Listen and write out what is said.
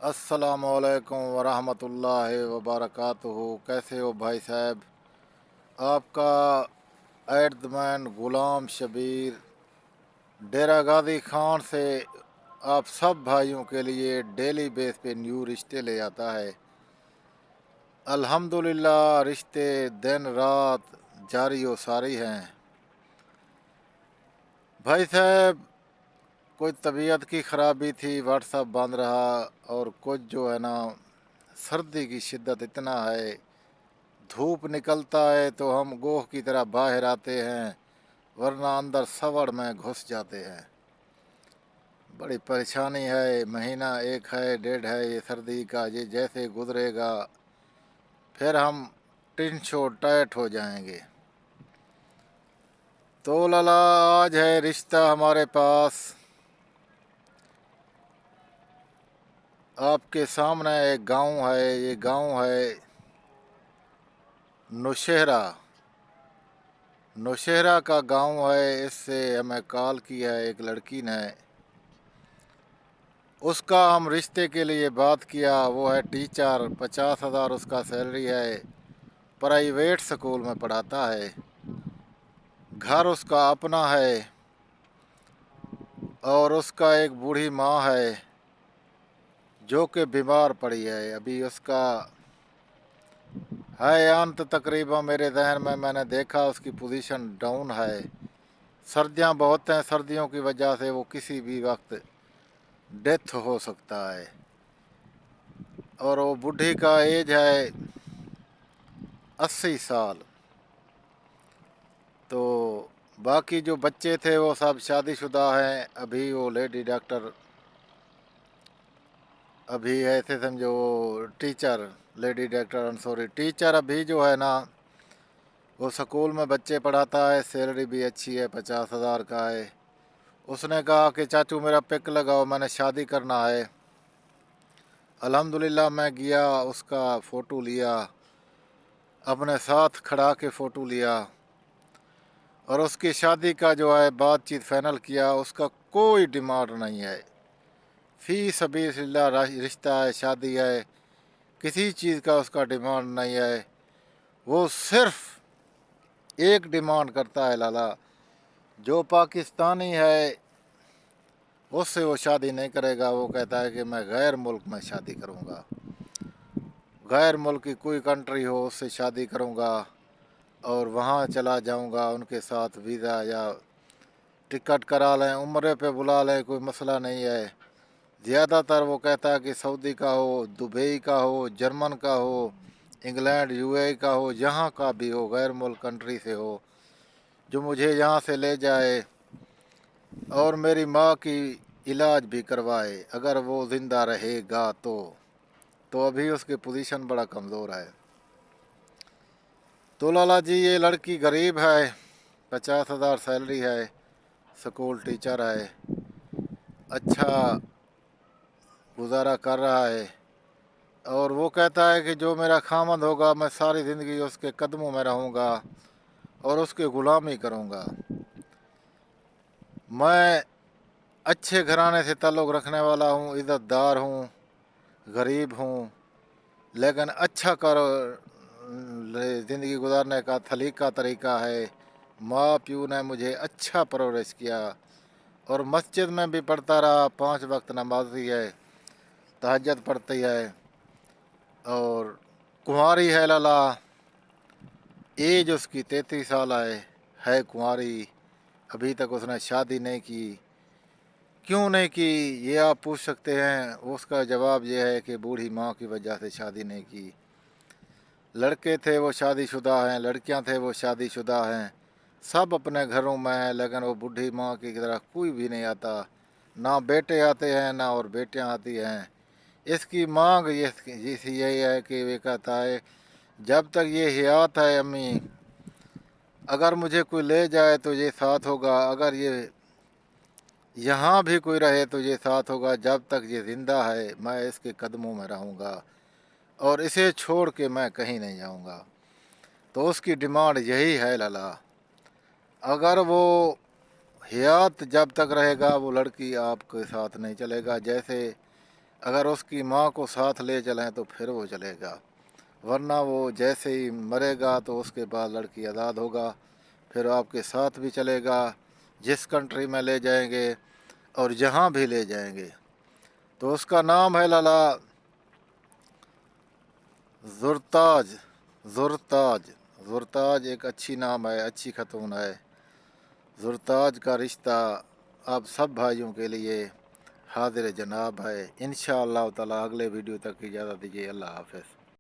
अस्सलामुअलैकुम वरहमतुल्लाहि वबरकातुहू। कैसे हो भाई साहब? आपका एडमैन ग़ुलाम शबीर डेरा गाजी खान से आप सब भाइयों के लिए डेली बेस पे न्यू रिश्ते ले आता है। अल्हम्दुलिल्लाह रिश्ते दिन रात जारी व सारी हैं। भाई साहब, कोई तबीयत की ख़राबी थी, व्हाट्सअप बंद रहा, और कुछ जो है ना, सर्दी की शिद्दत इतना है, धूप निकलता है तो हम गोह की तरह बाहर आते हैं, वरना अंदर सवड़ में घुस जाते हैं। बड़ी परेशानी है। महीना एक है, डेढ़ है ये सर्दी का, ये जैसे गुजरेगा फिर हम टिंशो टाइट हो जाएंगे। तो लाला, आज है रिश्ता हमारे पास। आपके सामने एक गांव है, ये गांव है नौशहरा। नौशहरा का गांव है। इससे हमें कॉल किया है एक लड़की ने, उसका हम रिश्ते के लिए बात किया। वो है टीचर, 50,000 उसका सैलरी है, प्राइवेट स्कूल में पढ़ाता है, घर उसका अपना है, और उसका एक बूढ़ी माँ है जो कि बीमार पड़ी है। अभी उसका है अंत तकरीबन, मेरे जहन में मैंने देखा उसकी पोजीशन डाउन है। सर्दियाँ बहुत हैं, सर्दियों की वजह से वो किसी भी वक्त डेथ हो सकता है। और वो बूढ़ी का एज है 80 साल। तो बाकी जो बच्चे थे वो सब शादीशुदा हैं। अभी वो लेडी डॉक्टर, अभी ऐसे समझो वो teacher, lady doctor sorry teacher, अभी जो है ना वो स्कूल में बच्चे पढ़ाता है, सैलरी भी अच्छी है, 50,000 का है। उसने कहा कि चाचू मेरा पिक लगाओ, मैंने शादी करना है। अल्हम्दुलिल्लाह मैं गया, उसका फ़ोटो लिया, अपने साथ खड़ा के फ़ोटो लिया, और उसकी शादी का जो है बातचीत फाइनल किया। उसका कोई डिमांड नहीं है, फ़ी सबीलिल्लाह रिश्ता है, शादी है, किसी चीज़ का उसका डिमांड नहीं है। वो सिर्फ एक डिमांड करता है लाला, जो पाकिस्तानी है उससे वो शादी नहीं करेगा। वो कहता है कि मैं गैर मुल्क में शादी करूँगा, गैर मुल्क की कोई कंट्री हो उससे शादी करूँगा, और वहाँ चला जाऊँगा, उनके साथ वीज़ा या टिकट करा लें, उम्रे पे बुला लें, कोई मसला नहीं है। ज़्यादातर वो कहता है कि सऊदी का हो, दुबई का हो, जर्मन का हो, इंग्लैंड यूएई का हो, जहाँ का भी हो, गैर मुल्क कंट्री से हो, जो मुझे यहाँ से ले जाए और मेरी माँ की इलाज भी करवाए, अगर वो ज़िंदा रहेगा तो अभी उसकी पोजीशन बड़ा कमज़ोर है। तो लाला जी, ये लड़की गरीब है, 50,000 सैलरी है, स्कूल टीचर है, अच्छा गुजारा कर रहा है, और वो कहता है कि जो मेरा खामद होगा मैं सारी ज़िंदगी उसके कदमों में रहूँगा और उसकी ग़ुलामी करूँगा। मैं अच्छे घराने से ताल्लुक़ रखने वाला हूँ, इज़्ज़तदार हूँ, गरीब हूँ, लेकिन अच्छा ज़िंदगी गुजारने का सलीका तरीका है। माँ प्यू ने मुझे अच्छा परवरिश किया, और मस्जिद में भी पढ़ता रहा, 5 वक्त नमाज़ी है, तहज्जुद पढ़ती है, और कुंवारी है लाला। एज उसकी 33 साल है कुंवारी, अभी तक उसने शादी नहीं की। क्यों नहीं की ये आप पूछ सकते हैं। उसका जवाब ये है कि बूढ़ी माँ की वजह से शादी नहीं की। लड़के थे वो शादीशुदा हैं, लड़कियां थे वो शादीशुदा हैं, सब अपने घरों में हैं, लेकिन वो बूढ़ी माँ की तरह कोई भी नहीं आता। ना बेटे आते हैं ना और बेटियां आती हैं। इसकी मांग यही है कि वे कहता है जब तक ये हयात है अम्मी, अगर मुझे कोई ले जाए तो ये साथ होगा, अगर ये यहाँ भी कोई रहे तो ये साथ होगा, जब तक ये ज़िंदा है मैं इसके कदमों में रहूँगा और इसे छोड़ के मैं कहीं नहीं जाऊँगा। तो उसकी डिमांड यही है लाला। अगर वो हयात जब तक रहेगा वो लड़की आपके साथ नहीं चलेगा। जैसे अगर उसकी माँ को साथ ले चलें तो फिर वो चलेगा, वरना वो जैसे ही मरेगा तो उसके बाद लड़की आज़ाद होगा, फिर आपके साथ भी चलेगा, जिस कंट्री में ले जाएंगे और जहाँ भी ले जाएंगे। तो उसका नाम है लाला जुरताज। जुरताज जुरताज एक अच्छी नाम है, अच्छी खतून है। जुरताज का रिश्ता आप सब भाइयों के लिए हाजिर जनाब है। इंशाअल्लाह ताला अगले वीडियो तक इजाज़त दीजिए। अल्लाह हाफ़िज़।